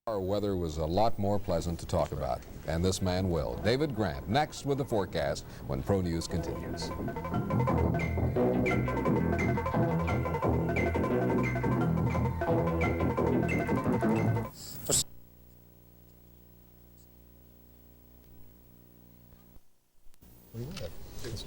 Our weather was a lot more pleasant to talk about, and this man will. David Grant, next with the forecast when Pro News continues.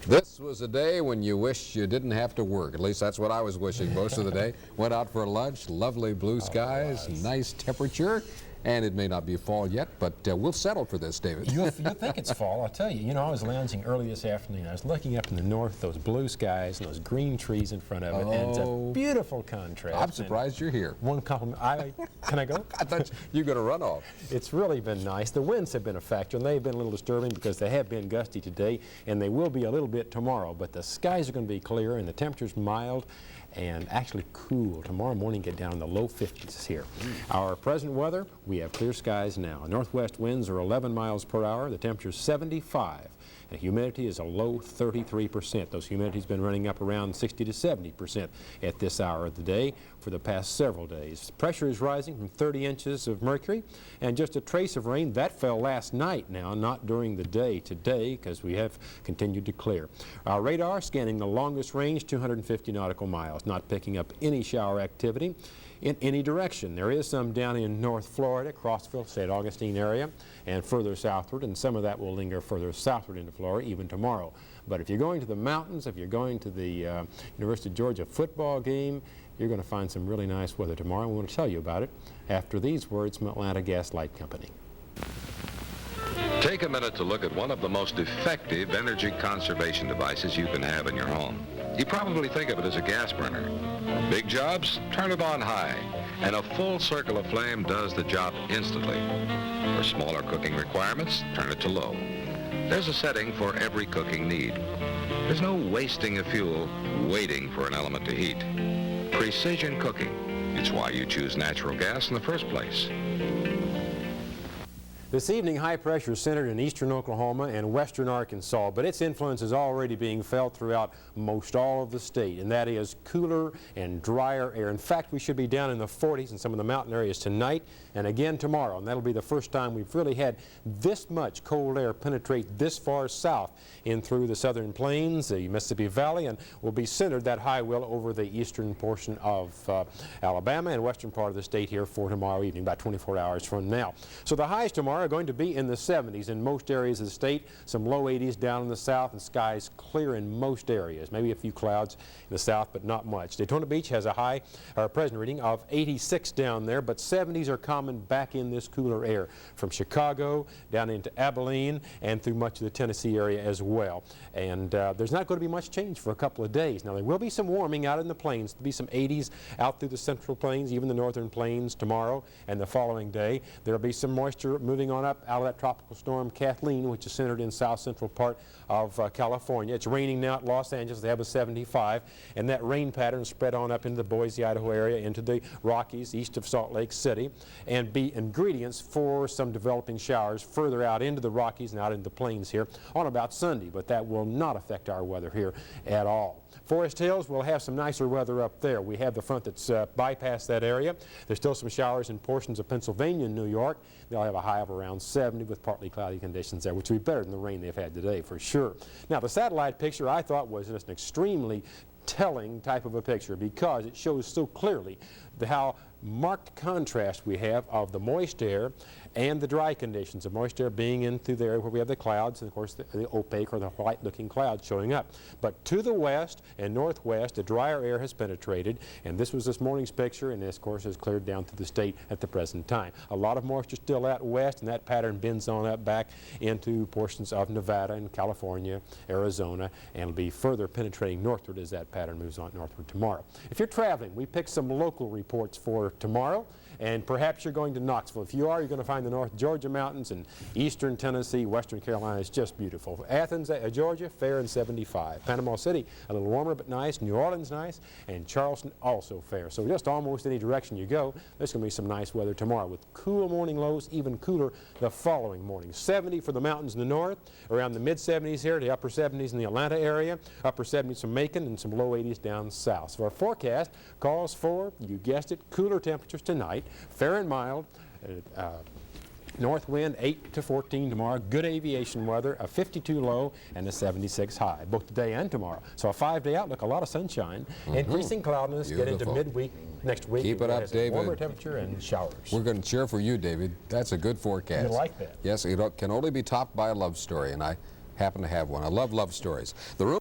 This was a day when you wish you didn't have to work. At least that's what I was wishing most of the day. Went out for lunch, lovely blue skies, nice temperature, and it may not be fall yet, but we'll settle for this, David. You'll think it's fall, I'll tell you. You know, I was lounging early this afternoon. I was looking up in the north, those blue skies and those green trees in front of it, and it's a beautiful contrast. I'm surprised you're here. One compliment. Can I go? I thought you were going to run off. It's really been nice. The winds have been a factor, and they've been a little disturbing because they have been gusty today, and they will be a little bit tomorrow. But the skies are going to be clear, and the temperature's mild and actually cool. Tomorrow morning, get down in the low 50s here. Our present weather, we have clear skies now. Northwest winds are 11 miles per hour. The temperature is 75. And humidity is a low 33%. Those humidity's been running up around 60 to 70% at this hour of the day for the past several days. Pressure is rising from 30 inches of mercury, and just a trace of rain. That fell last night now, not during the day today, because we have continued to clear. Our radar scanning the longest range, 250 nautical miles, not picking up any shower activity in any direction. There is some down in North Florida, Crossville, St. Augustine area, and further southward, and some of that will linger further southward into Florida even tomorrow. But if you're going to the mountains, if you're going to the University of Georgia football game, you're going to find some really nice weather tomorrow. We want to tell you about it after these words from Atlanta Gas Light Company. Take a minute to look at one of the most effective energy conservation devices you can have in your home. You probably think of it as a gas burner. Big jobs, turn it on high, and a full circle of flame does the job instantly. For smaller cooking requirements, turn it to low. There's a setting for every cooking need. There's no wasting of fuel waiting for an element to heat. Precision cooking. It's why you choose natural gas in the first place. This evening, high pressure is centered in eastern Oklahoma and western Arkansas, but its influence is already being felt throughout most all of the state, and that is cooler and drier air. In fact, we should be down in the 40s in some of the mountain areas tonight and again tomorrow, and that'll be the first time we've really had this much cold air penetrate this far south in through the southern plains, the Mississippi Valley, and will be centered, that high will, over the eastern portion of Alabama and western part of the state here for tomorrow evening, about 24 hours from now. So the highs tomorrow are going to be in the 70s in most areas of the state, some low 80s down in the south, and skies clear in most areas. Maybe a few clouds in the south, but not much. Daytona Beach has a high, or present reading, of 86 down there, but 70s are common back in this cooler air from Chicago down into Abilene and through much of the Tennessee area as well. And there's not going to be much change for a couple of days. Now, there will be some warming out in the plains. There'll be some 80s out through the central plains, even the northern plains tomorrow and the following day. There'll be some moisture moving on up out of that tropical storm Kathleen, which is centered in south central part of California. It's raining now at Los Angeles. They have a 75, and that rain pattern spread on up into the Boise, Idaho area, into the Rockies east of Salt Lake City, and be ingredients for some developing showers further out into the Rockies and out into the plains here on about Sunday, but that will not affect our weather here at all. Forest Hills will have some nicer weather up there. We have the front that's bypassed that area. There's still some showers in portions of Pennsylvania and New York. They'll have a high of around 70 with partly cloudy conditions there, which will be better than the rain they've had today for sure. Now, the satellite picture I thought was just an extremely telling type of a picture because it shows so clearly how marked contrast we have of the moist air and the dry conditions. The moist air being in through the area where we have the clouds, and of course the opaque or the white looking clouds showing up. But to the west and northwest, the drier air has penetrated, and this was this morning's picture, and this of course has cleared down through the state at the present time. A lot of moisture still out west, and that pattern bends on up back into portions of Nevada and California, Arizona, and will be further penetrating northward as that pattern moves on northward tomorrow. If you're traveling, we picked some local reports for tomorrow, and perhaps you're going to Knoxville. If you are, you're going to find the North Georgia mountains and eastern Tennessee, western Carolina. It's just beautiful. Athens, Georgia, fair and 75. Panama City, a little warmer but nice. New Orleans, nice. And Charleston, also fair. So just almost any direction you go, there's going to be some nice weather tomorrow with cool morning lows, even cooler the following morning. 70 for the mountains in the north, around the mid-70s here, the upper 70s in the Atlanta area, upper 70s from Macon, and some low 80s down south. So our forecast calls for, you guessed it, cooler temperatures tonight, fair and mild, North wind 8 to 14 tomorrow. Good aviation weather, a 52 low and a 76 high, both today and tomorrow. So a 5-day outlook, a lot of sunshine. Increasing cloudiness, get into Beautiful. midweek next week. Keep it up, David. Warmer temperature and showers. We're going to cheer for you, David. That's a good forecast. You like that? Yes, it can only be topped by a love story, and I happen to have one. I love stories. The room